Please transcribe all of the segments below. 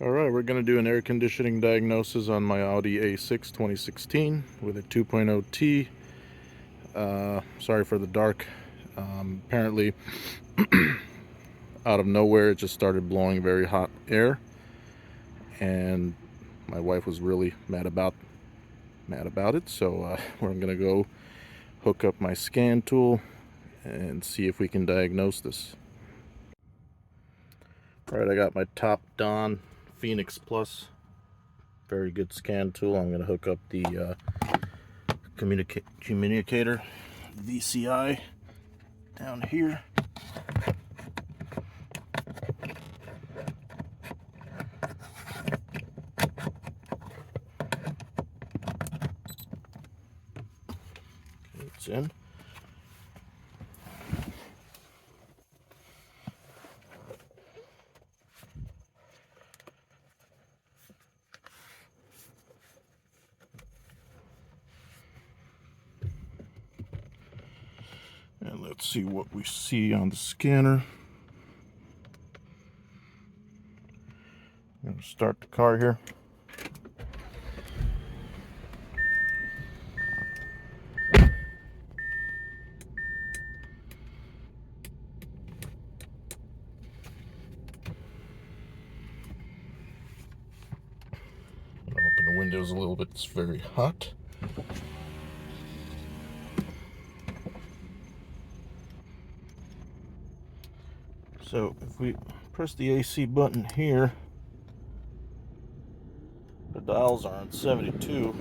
Alright, we're going to do an air conditioning diagnosis on my Audi A6 2016 with a 2.0 T. Sorry for the dark. Apparently, out of nowhere, it just started blowing very hot air, and my wife was really mad about it. So we're going to go hook up my scan tool and see if we can diagnose this. Alright, I got my Top Don Phoenix Plus, very good scan tool. I'm going to hook up the communicator VCI down here. It's in. And let's see what we see on the scanner. I'm going to start the car here. I'll open the windows a little bit, it's very hot. So if we press the AC button here, the dials are on 72,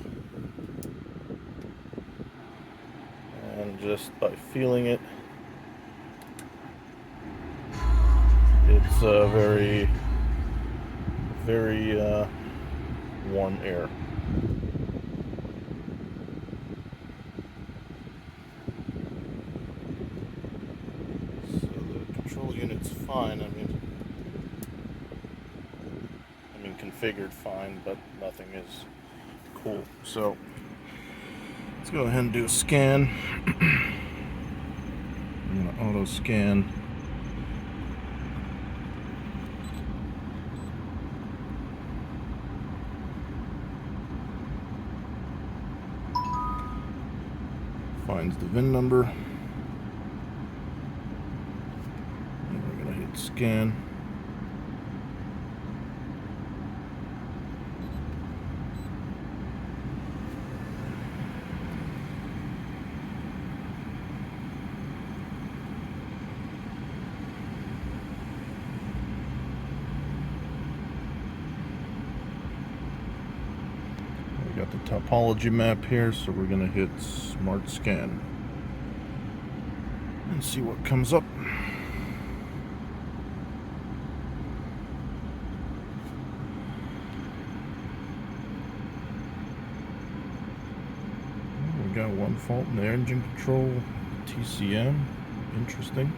and just by feeling it, it's very warm air. So the control unit's fine. I mean configured fine, but nothing is cool. So let's go ahead and do a scan. I'm going to auto scan. Finds the VIN number. And we're going to hit scan. We got the topology map here, so we're going to hit Smart Scan and see what comes up. We got one fault in the engine control, TCM. Interesting.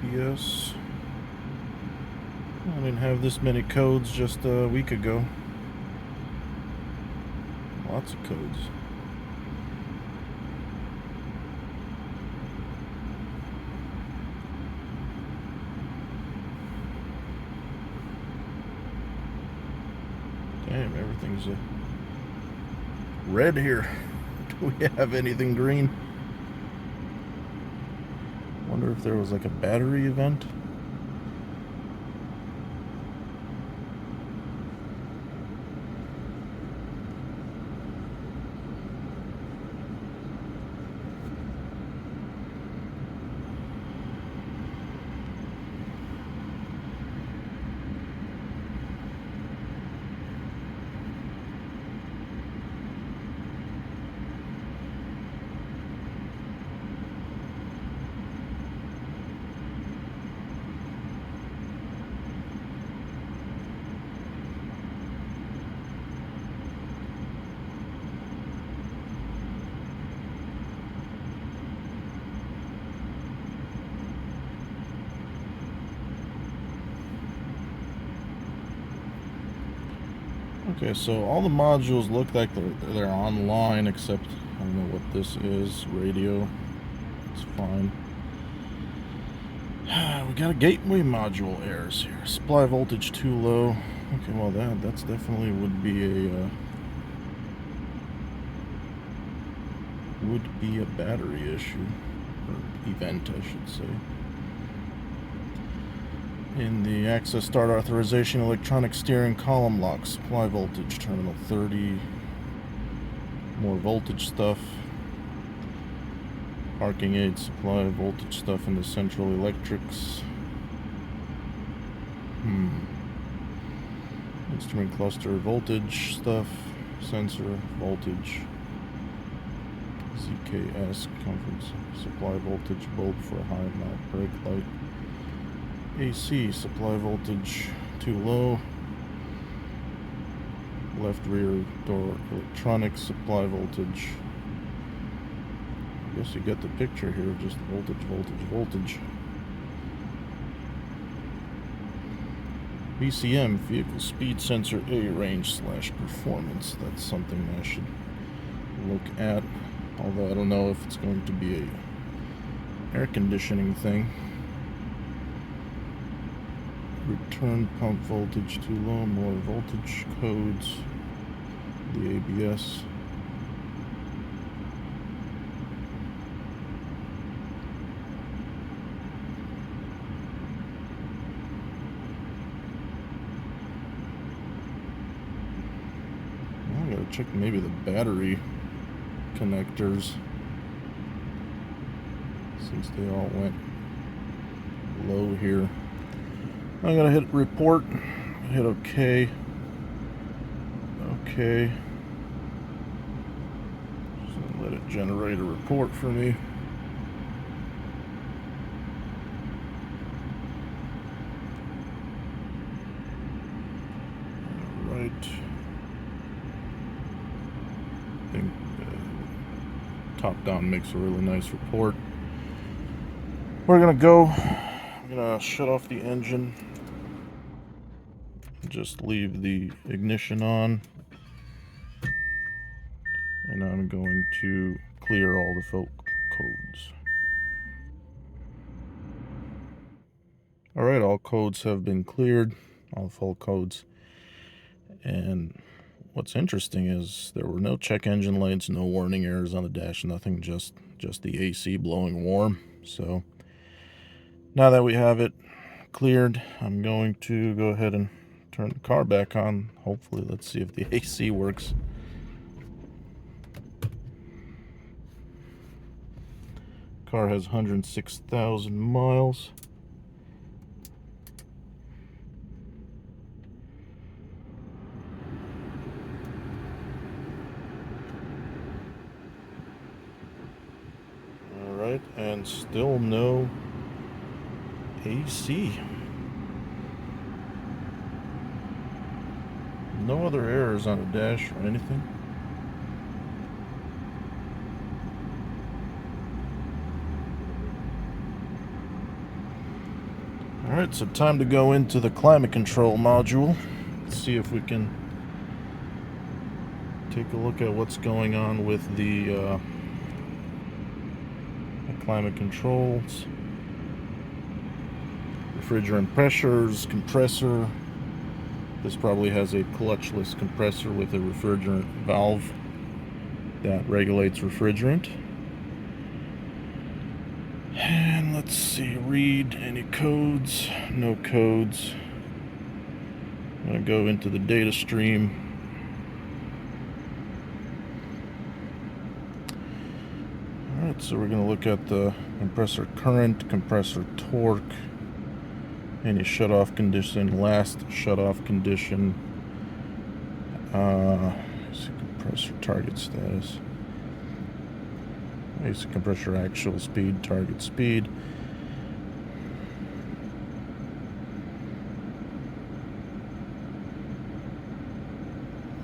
ABS. I didn't have this many codes just a week ago. Lots of codes. Damn, everything's red here. Do we have anything green? Wonder if there was like a battery event. Okay, so all the modules look like they're online, except I don't know what this is. Radio, it's fine. We got a gateway module errors here. Supply voltage too low. Okay, well that's definitely would be a battery issue, or event I should say. In the access start authorization, electronic steering column lock, supply voltage terminal 30, more voltage stuff, parking aid supply voltage stuff in the central electrics, instrument cluster voltage stuff, sensor voltage, ZKS conference supply voltage bulb for high mount brake light, AC supply voltage too low, left rear door electronics supply voltage. I guess you get the picture here, just voltage. VCM, vehicle speed sensor A range / performance. That's something I should look at, although I don't know if it's going to be a air conditioning thing. Return pump voltage too low, more voltage codes, the ABS. I gotta check maybe the battery connectors, since they all went low here. I'm gonna hit report, hit OK. Okay. Just gonna let it generate a report for me. Alright. I think top down makes a really nice report. We're gonna go. I'm gonna shut off the engine. Just leave the ignition on, and I'm going to clear all the fault codes. Alright, all codes have been cleared, all fault codes. And what's interesting is there were no check engine lights, no warning errors on the dash, nothing, just the AC blowing warm. So now that we have it cleared, I'm going to go ahead and turn the car back on. Hopefully, let's see if the AC works. Car has 106,000 miles. All right, and still no AC. No other errors on the dash or anything. Alright, so time to go into the climate control module. Let's see if we can take a look at what's going on with the climate controls. Refrigerant pressures, compressor. This probably has a clutchless compressor with a refrigerant valve that regulates refrigerant. And let's see, read any codes, no codes. I'm going to go into the data stream. Alright, so we're going to look at the compressor current, compressor torque, any shut-off condition, last shut-off condition, compressor target status, compressor actual speed, target speed.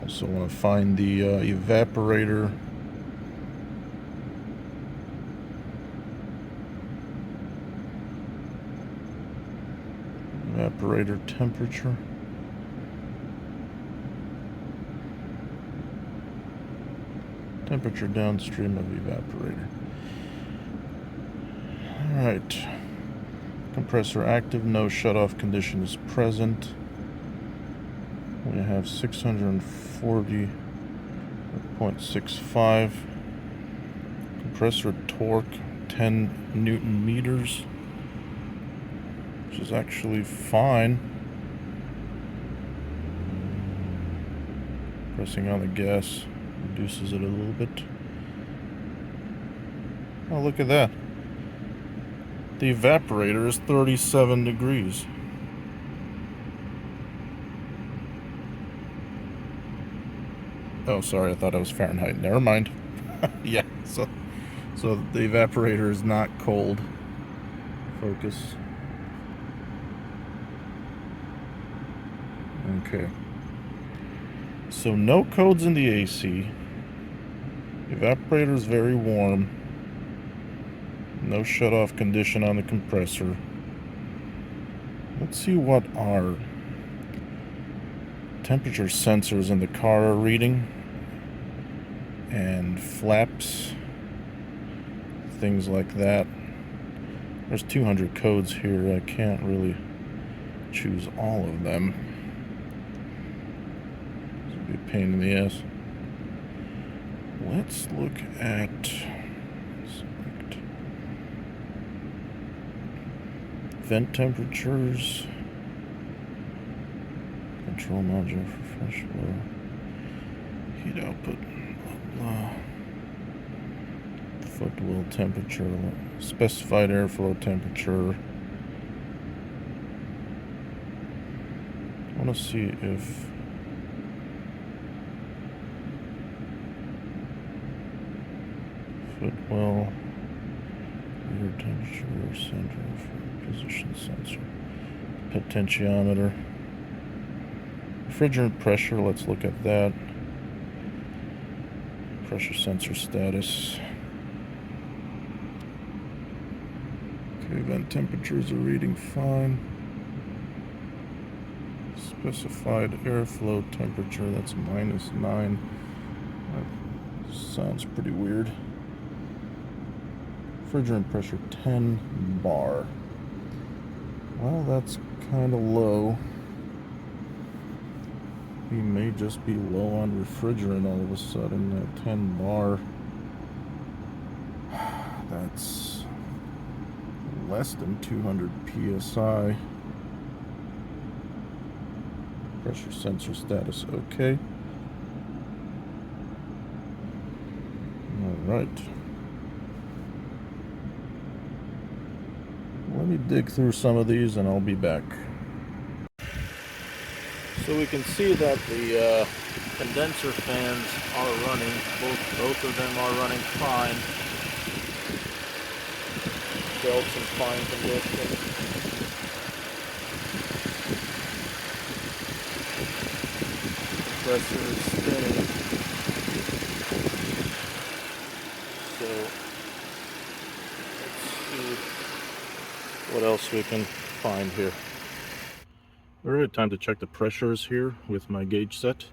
Also want to find the evaporator. Evaporator temperature. Temperature downstream of evaporator. Alright. Compressor active, no shutoff condition is present. We have 640.65. Compressor torque 10 Newton meters, which is actually fine. Pressing on the gas reduces it a little bit. Oh, look at that. The evaporator is 37 degrees. Oh, sorry, I thought it was Fahrenheit. Never mind. Yeah, so the evaporator is not cold. Focus. Okay. So no codes in the AC. Evaporator is very warm. No shutoff condition on the compressor. Let's see what our temperature sensors in the car are reading. And flaps. Things like that. There's 200 codes here. I can't really choose all of them. This would be a pain in the ass. Let's look at select vent temperatures, control module for fresh flow, heat output, footwell temperature, specified airflow temperature. I want to see if footwell, air temperature, center for position sensor, potentiometer, refrigerant pressure. Let's look at that. Pressure sensor status. Okay, vent temperatures are reading fine. Specified airflow temperature, that's -9. That sounds pretty weird. Refrigerant pressure 10 bar. Well, that's kind of low. We may just be low on refrigerant all of a sudden. At 10 bar, that's less than 200 psi. Pressure sensor status okay. All right. Let me dig through some of these and I'll be back. So we can see that the condenser fans are running. Both of them are running fine. Belts in fine condition. Compressor is spinning. So let's see what else we can find here. Alright, time to check the pressures here with my gauge set.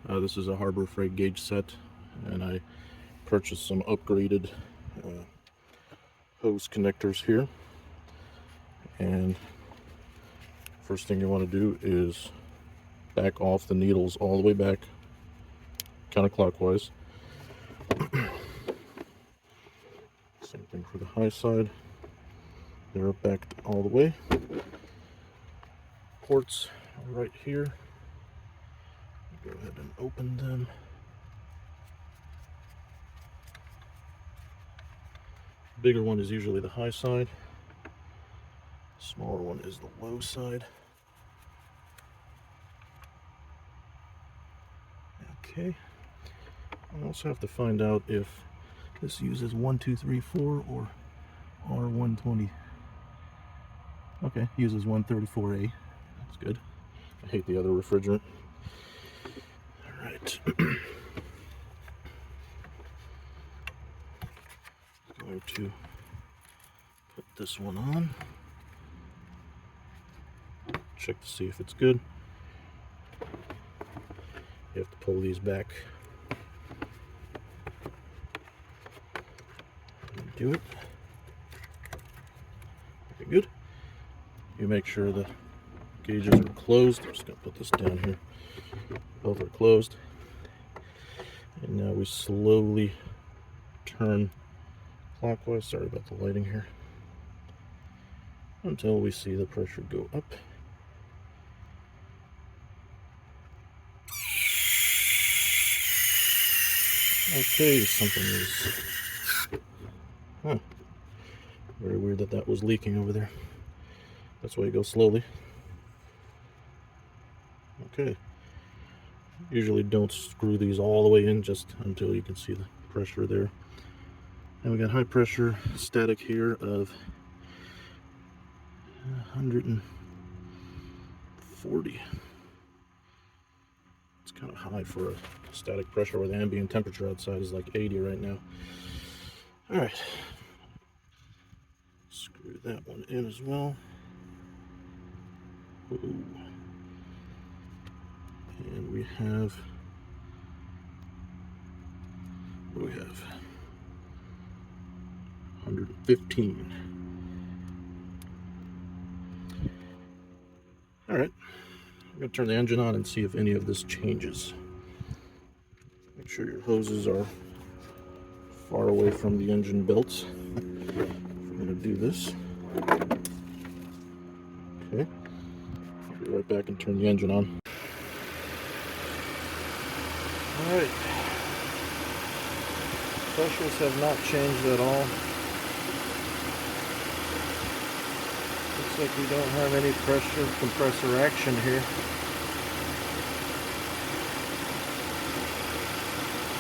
This is a Harbor Freight gauge set, and I purchased some upgraded hose connectors here. And first thing you want to do is back off the needles all the way back, counterclockwise. Same thing for the high side. They're backed all the way. Ports are right here. Go ahead and open them. The bigger one is usually the high side. The smaller one is the low side. Okay. I also have to find out if this uses 1234 or R120. Okay, uses 134A. That's good. I hate the other refrigerant. Alright. Going to put this one on. Check to see if it's good. You have to pull these back. Do it. Very good. You make sure the gauges are closed. I'm just going to put this down here. Both are closed. And now we slowly turn clockwise. Sorry about the lighting here. Until we see the pressure go up. Okay, something is... Very weird that that was leaking over there. That's why you go slowly. Okay. Usually don't screw these all the way in, just until you can see the pressure there. And we got high pressure static here of 140. It's kind of high for a static pressure where the ambient temperature outside is like 80 right now. All right. Screw that one in as well. Ooh. And we have, what do we have? 115. All right, I'm gonna turn the engine on and see if any of this changes. Make sure your hoses are far away from the engine belts. We're gonna do this. Okay, I'll be right back and turn the engine on. All right, pressures have not changed at all. Looks like we don't have any pressure compressor action here.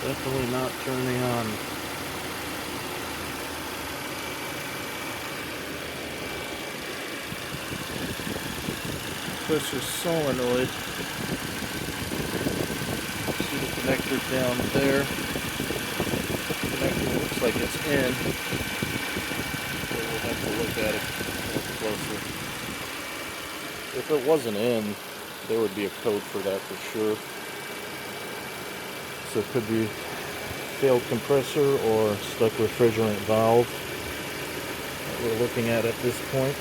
Definitely not turning on. Compressor solenoid. See the connector down there. The connector looks like it's in. So we'll have to look at it a little closer. If it wasn't in, there would be a code for that for sure. So it could be failed compressor or stuck refrigerant valve that we're looking at this point.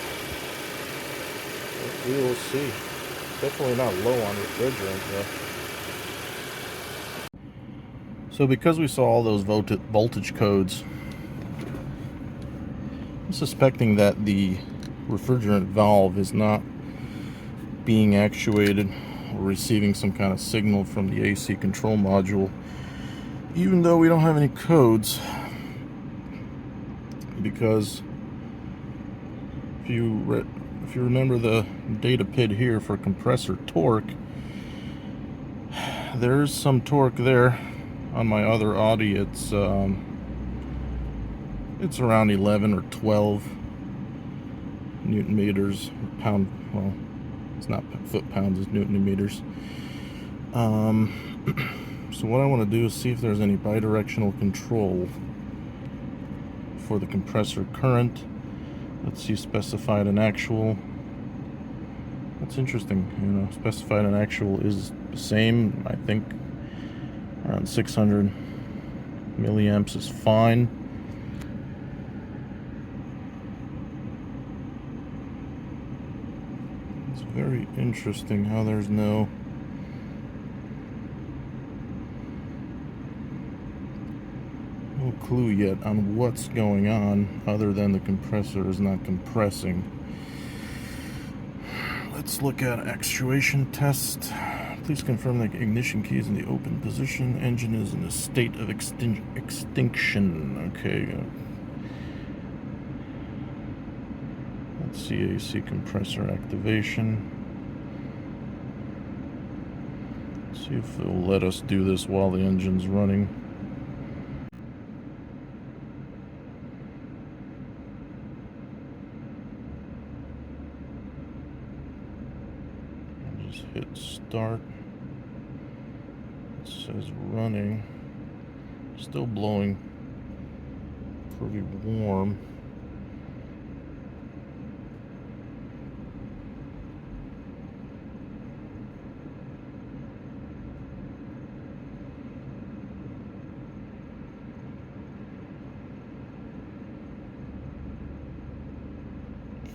But we will see. Definitely not low on refrigerant though. So because we saw all those voltage codes, I'm suspecting that the refrigerant valve is not being actuated or receiving some kind of signal from the AC control module, even though we don't have any codes. Because if you remember the data PID here for compressor torque, there's some torque there. On my other Audi, it's around 11 or 12 Newton meters, pound. Well, it's not foot pounds, it's Newton meters. So what I want to do is see if there's any bidirectional control for the compressor current. Let's see, specified and actual. That's interesting. You know, specified and actual is the same. I think around 600 milliamps is fine. It's very interesting how there's no clue yet on what's going on other than the compressor is not compressing. Let's look at actuation test. Please confirm that ignition key is in the open position. Engine is in a state of extinction. Okay. Let's see, AC compressor activation. Let's see if they'll let us do this while the engine's running. I'll just hit start. It says running. Still blowing pretty warm.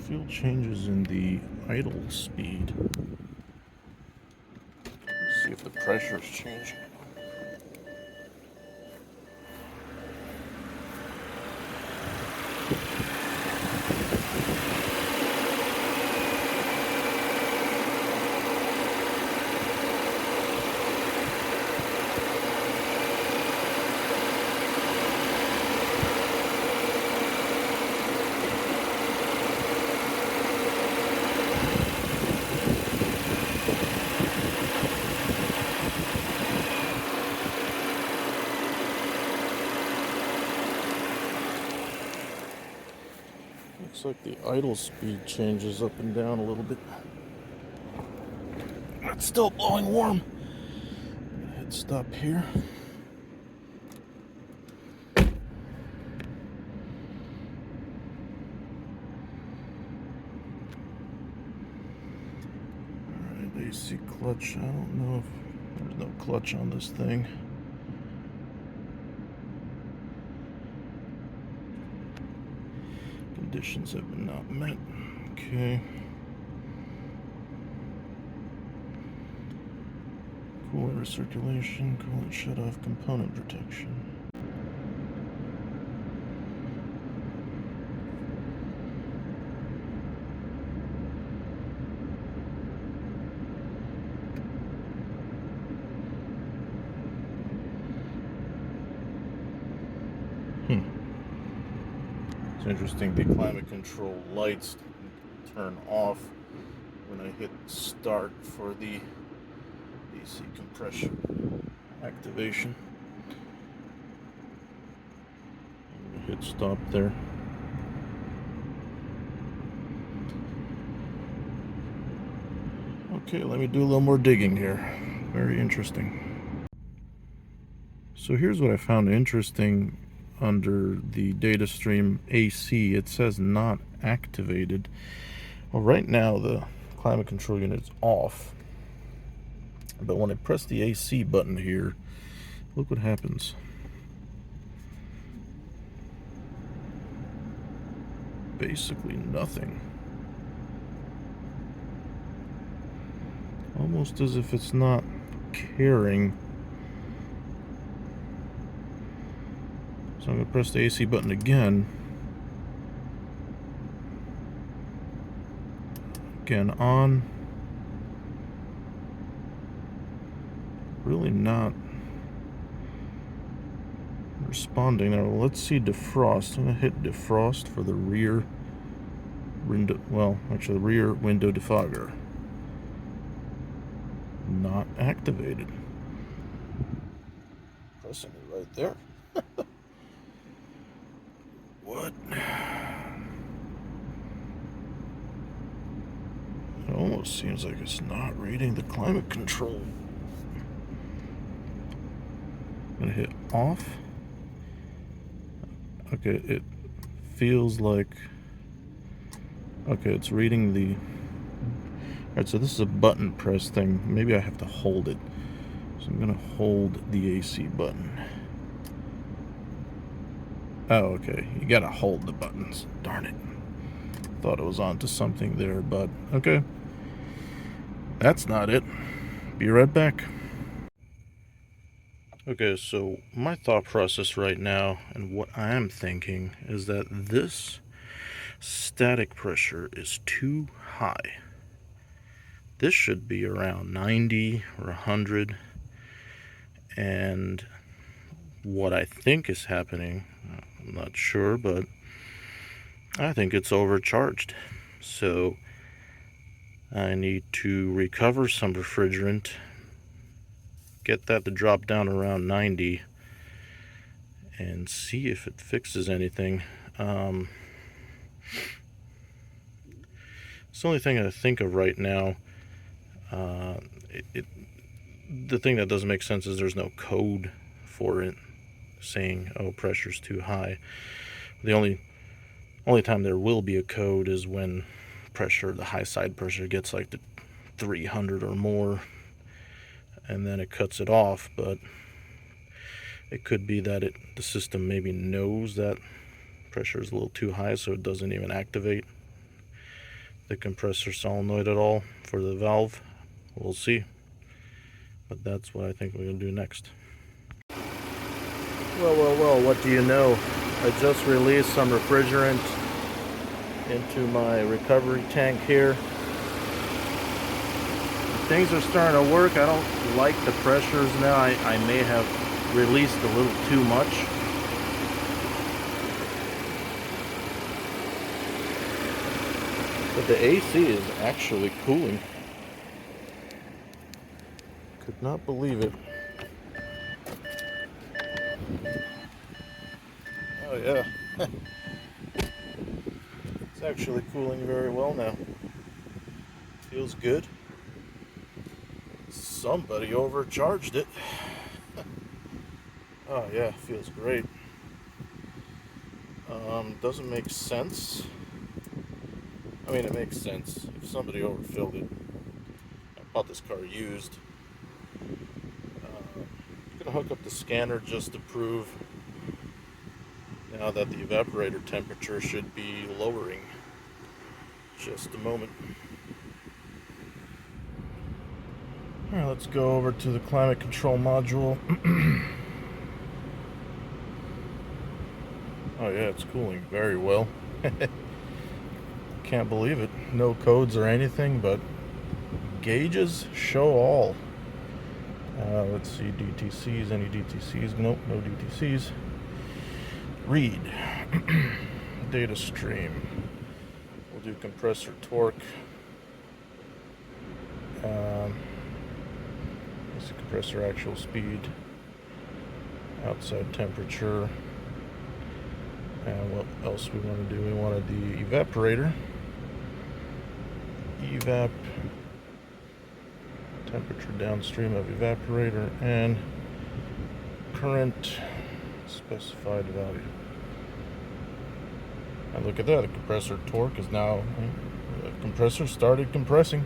feel changes in the idle speed. Let's see if the pressure is changing. Looks like the idle speed changes up and down a little bit. It's still blowing warm. Hit stop here. Alright, AC clutch. I don't know if there's no clutch on this thing. Conditions have been not met. Okay. Coolant recirculation, coolant shutoff, component protection. It's interesting, the climate control lights turn off when I hit start for the AC compression activation. Hit stop there. Okay, let me do a little more digging here. Very interesting. So here's what I found interesting. Under the data stream AC, it says not activated. Well, right now the climate control unit is off, but when I press the AC button here, look what happens. Basically nothing. Almost as if it's not caring. So I'm going to press the AC button again. Again, on. Really not responding. Now let's see defrost. I'm going to hit defrost for the rear window. Well, actually, the rear window defogger. Not activated. Pressing it right there. What? It almost seems like it's not reading the climate control. I'm gonna hit off. Okay, it feels like, okay, it's reading the, alright, so this is a button press thing. Maybe I have to hold it. So I'm gonna hold the AC button. Oh, okay. You gotta hold the buttons. Darn it. Thought it was onto something there, but okay. That's not it. Be right back. Okay, so my thought process right now and what I am thinking is that this static pressure is too high. This should be around 90 or 100. And what I think is happening, I'm not sure, but I think it's overcharged. So I need to recover some refrigerant, get that to drop down around 90, and see if it fixes anything. It's the only thing I think of right now. The thing that doesn't make sense is there's no code for it saying, oh, pressure's too high. The only time there will be a code is when pressure, the high side pressure, gets like to 300 or more, and then it cuts it off. But it could be that the system maybe knows that pressure is a little too high, so it doesn't even activate. the compressor solenoid at all for the valve. We'll see. But that's what I think we're going to do next. Well, what do you know? I just released some refrigerant into my recovery tank here. Things are starting to work. I don't like the pressures now. I may have released a little too much. But the AC is actually cooling. Could not believe it. Oh yeah. It's actually cooling very well now. Feels good. Somebody overcharged it. Oh yeah, feels great. Doesn't make sense. I mean, it makes sense if somebody overfilled it. I bought this car used. I'm gonna hook up the scanner just to prove now that the evaporator temperature should be lowering. Just a moment. Alright, let's go over to the climate control module. Oh yeah, it's cooling very well. Can't believe it. No codes or anything, but gauges show all. Let's see, DTCs, any DTCs? Nope, no DTCs. Read. Data stream. We'll do compressor torque. This is compressor actual speed. Outside temperature. And what else we want to do? We wanted the evaporator. Evap. Temperature downstream of evaporator and current specified value. And look at that, the compressor torque is now, the compressor started compressing.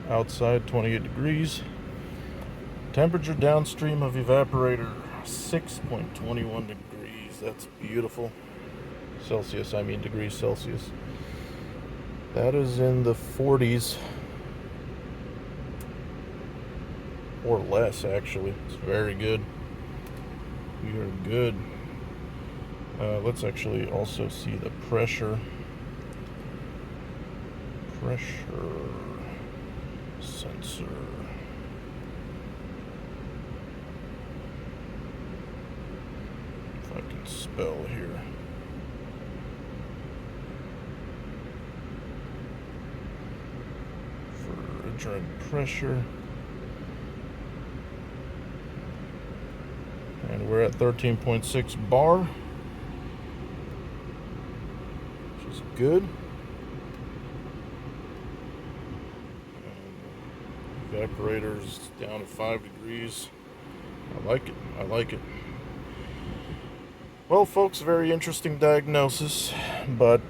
Outside 28 degrees. Temperature downstream of evaporator 6.21 degrees. That's beautiful. Celsius, I mean degrees Celsius. That is in the 40s. Or less, actually. It's very good. We are good. Let's actually also see the pressure. Pressure sensor. If I can spell here. Refrigerant pressure. And we're at 13.6 bar, which is good. Evaporator's down to 5 degrees. I like it. I like it. Well, folks, very interesting diagnosis, but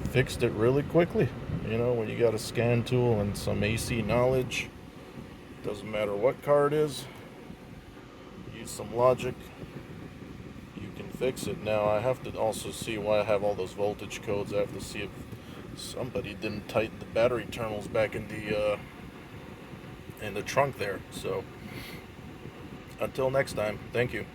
fixed it really quickly. You know, when you got a scan tool and some AC knowledge, doesn't matter what car it is. Some logic, you can fix it. Now I have to also see why I have all those voltage codes. I have to see if somebody didn't tighten the battery terminals back in the trunk there. So until next time, thank you.